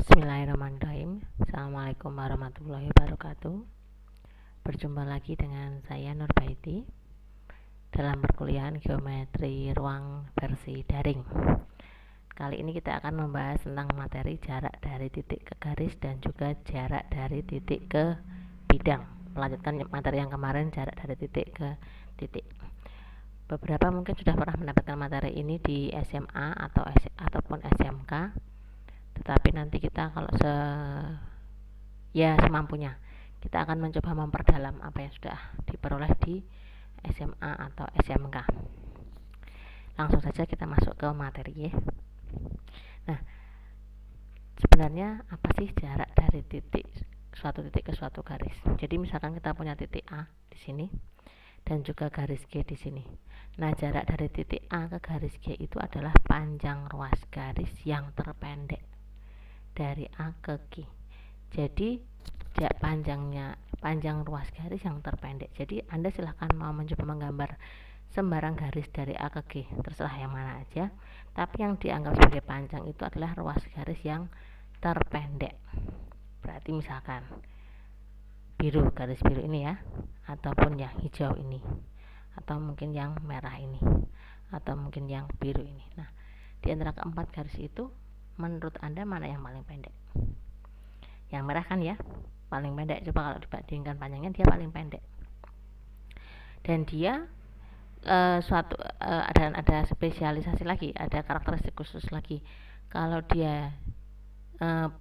Bismillahirrahmanirrahim. Assalamualaikum warahmatullahi wabarakatuh. Berjumpa lagi dengan saya Nurbaiti dalam perkuliahan geometri ruang versi daring. Kali ini kita akan membahas tentang materi jarak dari titik ke garis dan juga jarak dari titik ke bidang. Melanjutkan materi yang kemarin, jarak dari titik ke titik. Beberapa mungkin sudah pernah mendapatkan materi ini di SMA ataupun SMK. Tetapi nanti kita kalau semampunya kita akan mencoba memperdalam apa yang sudah diperoleh di SMA atau SMK. Langsung saja kita masuk ke materi ya. Nah, sebenarnya apa sih jarak dari suatu titik ke suatu garis? Jadi misalkan kita punya titik A di sini dan juga garis G di sini. Nah, jarak dari titik A ke garis G itu adalah panjang ruas garis yang terpendek dari A ke G. Jadi panjang ruas garis yang terpendek. Jadi Anda silahkan mau mencoba menggambar sembarang garis dari A ke G, terserah yang mana aja. Tapi yang dianggap sebagai panjang itu adalah ruas garis yang terpendek. Berarti misalkan garis biru ini ya, ataupun yang hijau ini, atau mungkin yang merah ini, atau mungkin yang biru ini. Nah, di antara keempat garis itu menurut Anda mana yang paling pendek? Yang merah kan ya, paling pendek. Coba kalau dibandingkan panjangnya, dia paling pendek. Dan dia ada spesialisasi lagi, ada karakteristik khusus lagi. Kalau dia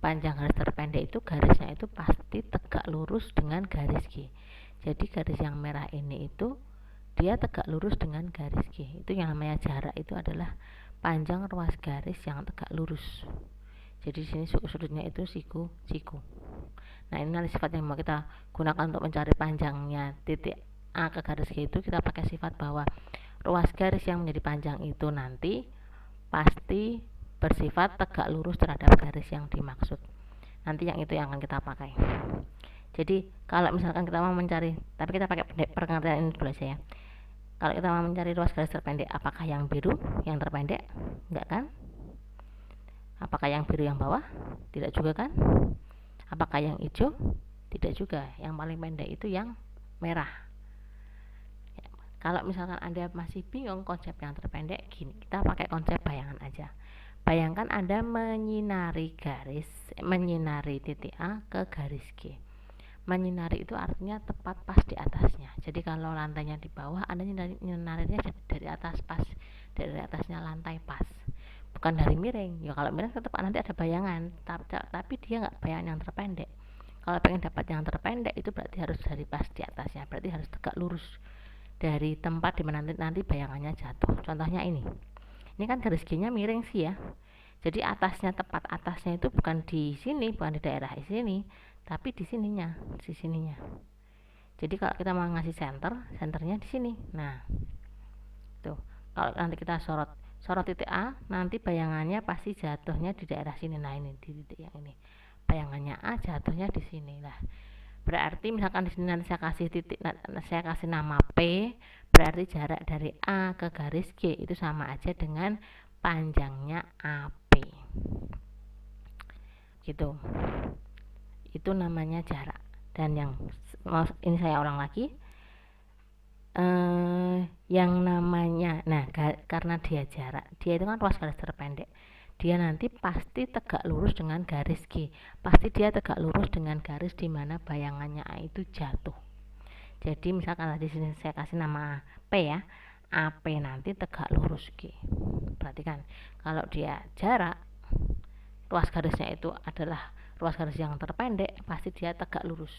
panjang garis terpendek itu garisnya itu pasti tegak lurus dengan garis G. Jadi garis yang merah ini itu dia tegak lurus dengan garis G. Itu yang namanya jarak, itu adalah panjang ruas garis yang tegak lurus. Jadi sini sudutnya itu siku. Nah, ini nanti sifat yang mau kita gunakan untuk mencari panjangnya titik A ke garis G itu, kita pakai sifat bahwa ruas garis yang menjadi panjang itu nanti pasti bersifat tegak lurus terhadap garis yang dimaksud. Nanti yang itu yang akan kita pakai. Jadi kalau misalkan kita mau mencari, tapi kita pakai pengertian ini dulu aja ya. Kalau kita mau mencari ruas garis terpendek, apakah yang biru yang terpendek? Enggak kan? Apakah yang biru yang bawah? Tidak juga kan? Apakah yang hijau? Tidak juga. Yang paling pendek itu yang merah. Ya, kalau misalkan Anda masih bingung konsep yang terpendek, gini, kita pakai konsep bayangan aja. Bayangkan Anda menyinari titik A ke garis G. Menyinari itu artinya tepat pas di atasnya. Jadi kalau lantainya di bawah, Anda nyinarinya dari atas pas, dari atasnya lantai pas, bukan dari miring. Ya kalau miring tetap nanti ada bayangan, tapi dia nggak bayangan yang terpendek. Kalau pengen dapat yang terpendek itu berarti harus dari pas di atasnya, berarti harus tegak lurus dari tempat di mana nanti bayangannya jatuh. Contohnya ini kan garis G nya miring sih ya. Jadi tepat atasnya itu bukan di sini, bukan di daerah sini, tapi di sininya. Jadi kalau kita mau ngasih senternya di sini. Nah, tuh. Kalau nanti kita sorot titik A, nanti bayangannya pasti jatuhnya di daerah sini. Nah, ini di titik yang ini. Bayangannya A jatuhnya di sini. Nah, berarti misalkan di sini nanti saya kasih nama P, berarti jarak dari A ke garis G itu sama aja dengan panjangnya AP. Gitu. Itu namanya jarak. Dan ini saya ulang lagi. Yang namanya, karena dia jarak, dia itu kan ruas garis terpendek, dia nanti pasti tegak lurus dengan garis G, pasti dia tegak lurus dengan garis di mana bayangannya A itu jatuh. Jadi misalkan di sini saya kasih nama P ya, AP nanti tegak lurus G. Perhatikan, kalau dia jarak, ruas garisnya itu adalah ruas garis yang terpendek, pasti dia tegak lurus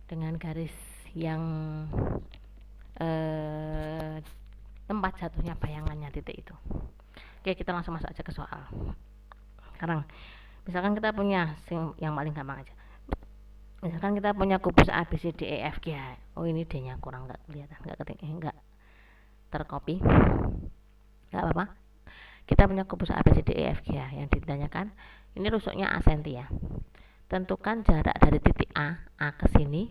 dengan garis yang tempat jatuhnya bayangannya titik itu. Oke, kita langsung masuk aja ke soal. Sekarang misalkan kita punya yang paling gampang aja. Misalkan kita punya kubus A B C D E F G. Oh, ini D nya kurang, nggak kelihatan, nggak tercopy. Nggak apa-apa. Kita punya kubus A B C D E F G yang ditanyakan. Ini rusuknya A senti ya. Tentukan jarak dari titik A ke sini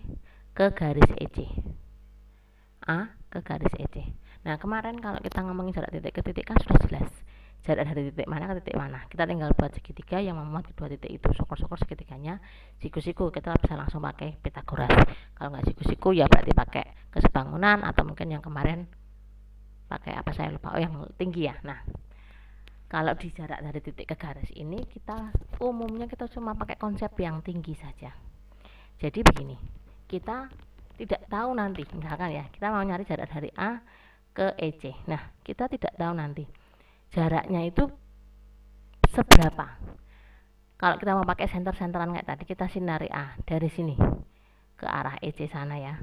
ke garis EC. A ke garis EC. Nah, kemarin kalau kita ngomongin jarak titik ke titik kan sudah jelas. jarak dari titik mana ke titik mana. Kita tinggal buat segitiga yang memuat kedua titik itu, syukur-syukur segitiganya siku-siku. Kita bisa langsung pakai Pitagoras. Kalau nggak siku-siku ya berarti pakai kesebangunan, atau mungkin yang kemarin pakai apa saya lupa, yang tinggi ya. Nah, kalau di jarak dari titik ke garis ini kita umumnya kita cuma pakai konsep yang tinggi saja. Jadi begini, kita tidak tahu nanti, misalkan ya, kita mau nyari jarak dari A ke EC. Nah, kita tidak tahu nanti jaraknya itu seberapa. Kalau kita mau pakai senter-senteran kayak tadi, kita sinari A dari sini ke arah EC sana ya.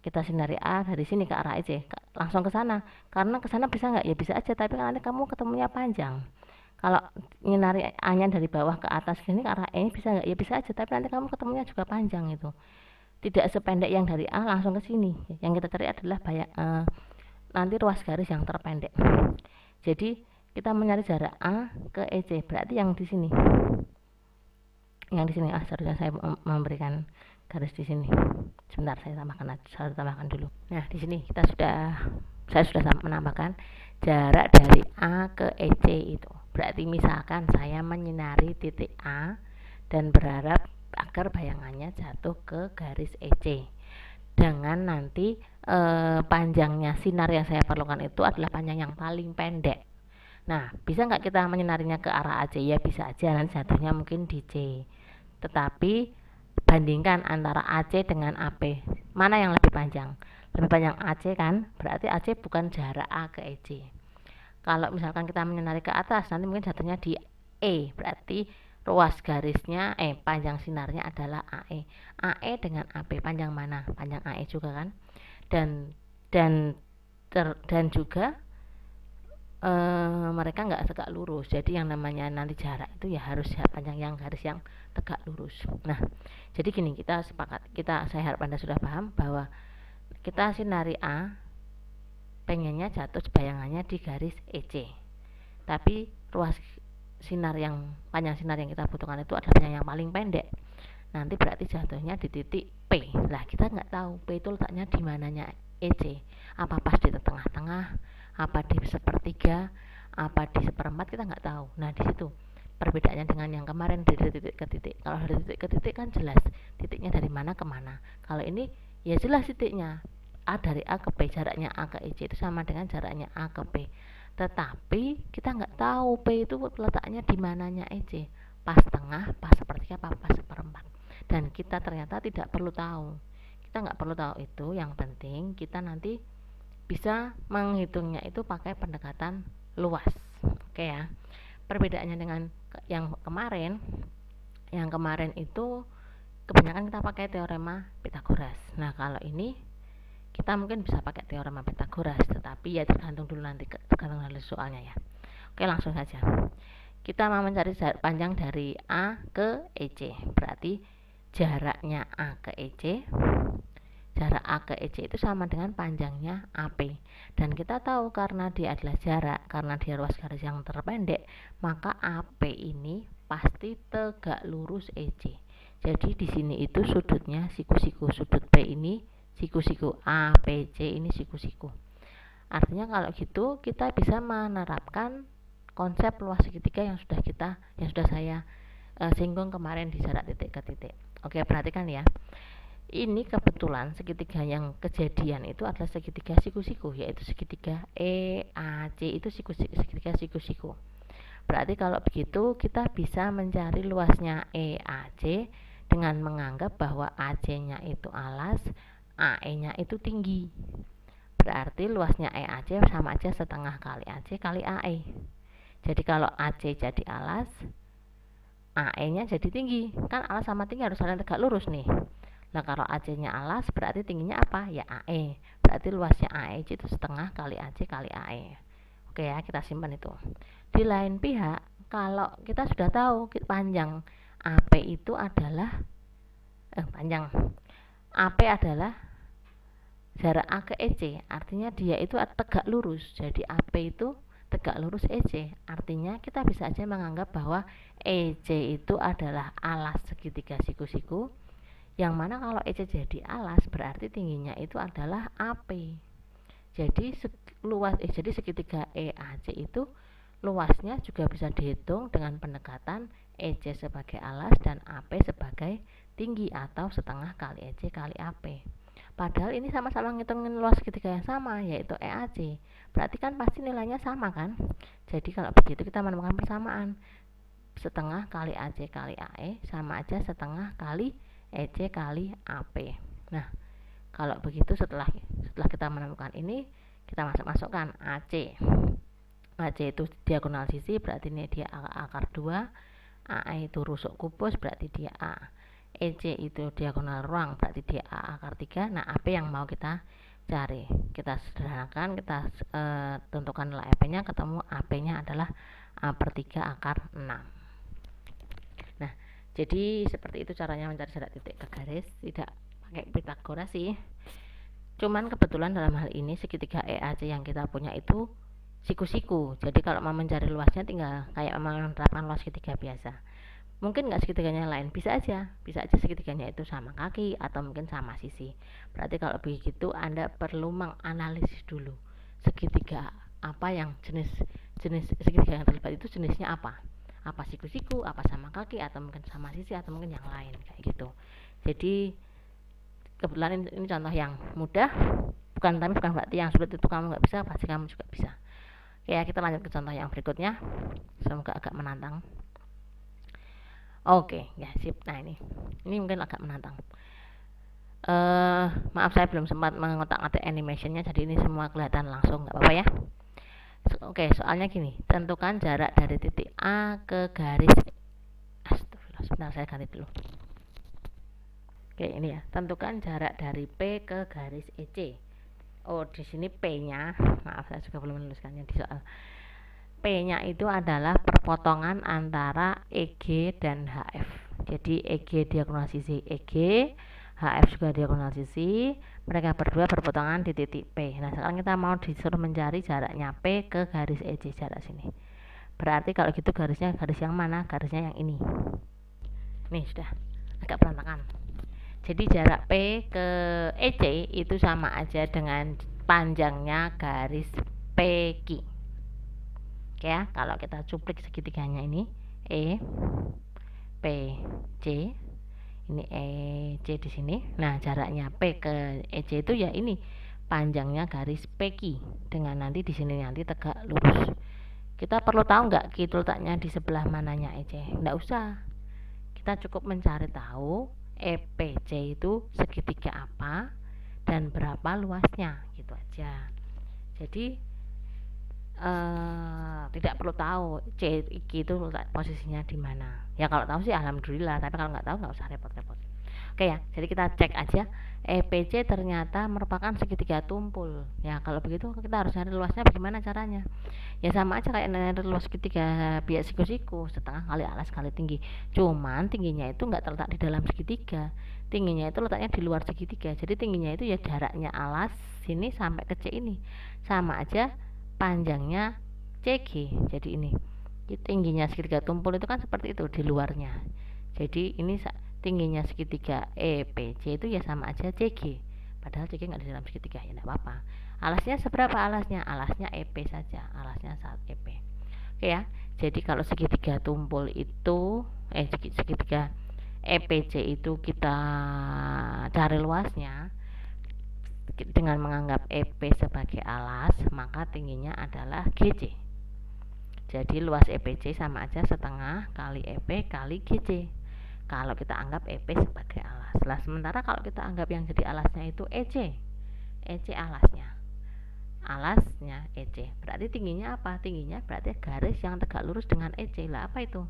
Kita sinari A dari sini ke arah EC, langsung ke sana. Karena ke sana bisa nggak? Ya bisa aja, tapi nanti kamu ketemunya panjang. Kalau nyinari A-nya dari bawah ke atas sini ke arah E bisa nggak? Ya bisa aja, tapi nanti kamu ketemunya juga panjang itu. Tidak sependek yang dari A langsung ke sini. Yang kita cari adalah nanti ruas garis yang terpendek. Jadi kita mencari jarak A ke EC, berarti yang di sini. Yang di sini, seharusnya saya memberikan garis di sini. Sebentar, saya tambahkan dulu. Nah, di sini saya sudah menambahkan jarak dari A ke EC itu. Berarti misalkan saya menyinari titik A dan berharap agar bayangannya jatuh ke garis EC. Dengan nanti panjangnya sinar yang saya perlukan itu adalah panjang yang paling pendek. Nah, bisa nggak kita menyinarinya ke arah AC? Ya bisa aja, nanti jatuhnya mungkin di C. Tetapi bandingkan antara AC dengan AP, mana yang lebih panjang? Lebih panjang AC kan, berarti AC bukan jarak A ke EC. Kalau misalkan kita menyinari ke atas, nanti mungkin jatuhnya di E, berarti ruas garisnya panjang sinarnya adalah AE. AE dengan AP panjang mana? Panjang AE juga kan? Dan juga mereka nggak tegak lurus. Jadi yang namanya nanti jarak itu ya harus panjang yang garis yang tegak lurus. Nah, jadi gini, saya harap Anda sudah paham bahwa kita sinari A pengennya jatuh bayangannya di garis EC. Tapi ruas panjang sinar yang kita butuhkan itu adalah panjang yang paling pendek. Nanti berarti jatuhnya di titik P. Lah, kita nggak tahu P itu letaknya di mananya EC. Apa pas di tengah-tengah, apa di sepertiga, apa di seperempat, kita nggak tahu. Nah, di situ perbedaannya dengan yang kemarin dari titik ke titik. Kalau dari titik ke titik kan jelas titiknya dari mana ke mana. Kalau ini ya jelas titiknya dari A ke P, jaraknya A ke EC itu sama dengan jaraknya A ke P. Tetapi kita nggak tahu P itu letaknya di mananya EC, pas tengah, pas sepertiga, pas seperempat. Dan kita ternyata tidak perlu tahu. Kita nggak perlu tahu itu. Yang penting kita nanti bisa menghitungnya itu pakai pendekatan luas. Oke ya. Perbedaannya dengan yang kemarin itu kebanyakan kita pakai teorema Pitagoras. Nah, kalau ini kita mungkin bisa pakai teorema Pitagoras, tetapi ya tergantung dari soalnya ya. Oke, langsung saja. Kita mau mencari jarak panjang dari A ke EC. Berarti jaraknya A ke EC, jarak A ke EC itu sama dengan panjangnya AP. Dan kita tahu karena dia adalah jarak, karena dia ruas garis yang terpendek, maka AP ini pasti tegak lurus EC. Jadi di sini itu sudutnya siku-siku, sudut P ini siku-siku, APC ini siku-siku. Artinya kalau gitu kita bisa menerapkan konsep luas segitiga yang sudah saya singgung kemarin di jarak titik ke titik. Oke, perhatikan ya. Ini kebetulan segitiga yang kejadian itu adalah segitiga siku-siku, yaitu segitiga EAC itu segitiga siku-siku. Berarti kalau begitu kita bisa mencari luasnya EAC dengan menganggap bahwa AC-nya itu alas, AE-nya itu tinggi. Berarti luasnya EAC sama aja setengah kali AC kali AE. Jadi kalau AC jadi alas, AE-nya jadi tinggi. Kan alas sama tinggi harus saling tegak lurus nih. Nah, kalau AC-nya alas berarti tingginya apa? Ya AE. Berarti luasnya AE itu setengah kali AC kali AE. Oke ya, kita simpan itu. Di lain pihak, kalau kita sudah tahu panjang AP itu adalah panjang AP adalah jarak A ke EC, artinya dia itu tegak lurus. Jadi AP itu tegak lurus EC, artinya kita bisa aja menganggap bahwa EC itu adalah alas segitiga siku-siku, yang mana kalau EC jadi alas berarti tingginya itu adalah AP. Jadi jadi segitiga EAC itu luasnya juga bisa dihitung dengan pendekatan EC sebagai alas dan AP sebagai tinggi atau setengah kali EC kali AP. Padahal ini sama-sama ngitungin luas segitiga yang sama, yaitu EAC. Berarti kan pasti nilainya sama kan? Jadi kalau begitu kita menemukan persamaan. Setengah kali AC kali AE sama aja setengah kali EC kali AP. Nah, kalau begitu setelah kita menemukan ini, kita masukkan AC. AC itu diagonal sisi, berarti ini dia akar 2. AE itu rusuk kubus, berarti dia A. EC itu diagonal ruang, berarti dia A akar 3. Nah, AP yang mau kita cari, kita sederhanakan, kita tentukan nilai AP-nya, ketemu AP-nya adalah A per 3 akar 6. Nah, jadi seperti itu caranya mencari jarak titik ke garis, tidak pakai Pitagoras sih. Cuman kebetulan dalam hal ini segitiga EAC yang kita punya itu siku-siku, jadi kalau mau mencari luasnya tinggal kayak menerapkan luas segitiga biasa. Mungkin nggak segitiganya lain, bisa aja segitiganya itu sama kaki atau mungkin sama sisi. Berarti kalau begitu Anda perlu menganalisis dulu segitiga apa yang jenis segitiga yang terlibat itu jenisnya apa siku-siku, apa sama kaki, atau mungkin sama sisi, atau mungkin yang lain kayak gitu. Jadi kebetulan ini contoh yang mudah, bukan berarti yang sulit itu kamu nggak bisa, pasti kamu juga bisa. Oke ya, kita lanjut ke contoh yang berikutnya, semoga agak menantang. Oke, ya sip. Nah ini mungkin agak menantang. Maaf saya belum sempat mengotak-atik animationnya, jadi ini semua kelihatan langsung, nggak apa-apa ya. Oke, soalnya gini, tentukan jarak dari titik A ke garis. Astagfirullah, sebentar saya ganti dulu. Oke, ini ya, tentukan jarak dari P ke garis EC. Oh, di sini P-nya, maaf saya juga belum menuliskannya di soal. P-nya itu adalah perpotongan antara EG dan HF. Jadi EG diagonal sisi EG, HF juga diagonal sisi, mereka berdua berpotongan di titik P. Nah, sekarang kita mau disuruh mencari jaraknya P ke garis EC, jarak sini. Berarti kalau gitu garisnya garis yang mana? Garisnya yang ini. Nih sudah agak berantakan. Jadi jarak P ke EC itu sama aja dengan panjangnya garis PQ. Oke ya, kalau kita cuplik segitiganya ini E P C, ini EC di sini. Nah, jaraknya P ke EC itu ya ini panjangnya garis PQ dengan nanti di sini nanti tegak lurus. Kita perlu tahu nggak Q letaknya di sebelah mananya EC? Nggak usah. Kita cukup mencari tahu EPC itu segitiga apa dan berapa luasnya, gitu aja. Jadi tidak perlu tahu C itu posisinya di mana. Ya kalau tahu sih alhamdulillah, tapi kalau nggak tahu nggak usah repot-repot. Oke ya, jadi kita cek aja. EPC ternyata merupakan segitiga tumpul. Ya kalau begitu kita harus cari luasnya bagaimana caranya? Ya sama aja kayak nyari luas segitiga bias siku-siku, setengah kali alas kali tinggi. Cuman tingginya itu nggak terletak di dalam segitiga. Tingginya itu letaknya di luar segitiga. Jadi tingginya itu ya jaraknya alas sini sampai ke C ini. Sama aja panjangnya CG. Jadi ini tingginya segitiga tumpul itu kan seperti itu di luarnya. Jadi ini tingginya segitiga EPC itu ya sama aja CG. Padahal CG nggak di dalam segitiga, ya nggak apa-apa. Alasnya seberapa alasnya? Alasnya EP saja, alasnya saat EP. Oke ya. Jadi kalau segitiga tumpul itu segitiga EPC itu kita cari luasnya dengan menganggap EP sebagai alas, maka tingginya adalah GC. Jadi luas EPC sama aja setengah kali EP kali GC kalau kita anggap EP sebagai alas. Lah sementara kalau kita anggap yang jadi alasnya itu EC alasnya EC, berarti tingginya apa? Tingginya berarti garis yang tegak lurus dengan EC. Lah apa itu?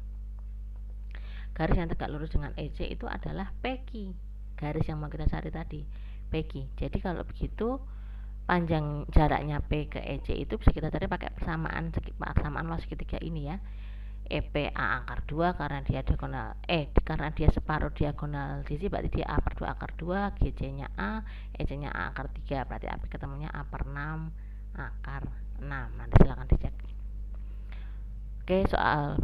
Garis yang tegak lurus dengan EC itu adalah PQ, garis yang mau kita cari tadi, PQ. Jadi kalau begitu panjang jaraknya P ke EC itu bisa kita cari pakai persamaan luas segitiga ini ya. EP A akar 2 karena dia diagonal karena dia separuh diagonal sisi, berarti dia A per 2 akar 2, GC nya A, EC nya A akar 3, berarti AP ketemunya A per 6 akar 6. Nanti silahkan dicek. Oke, soal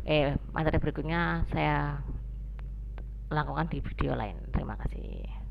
materi berikutnya saya lakukan di video lain. Terima kasih.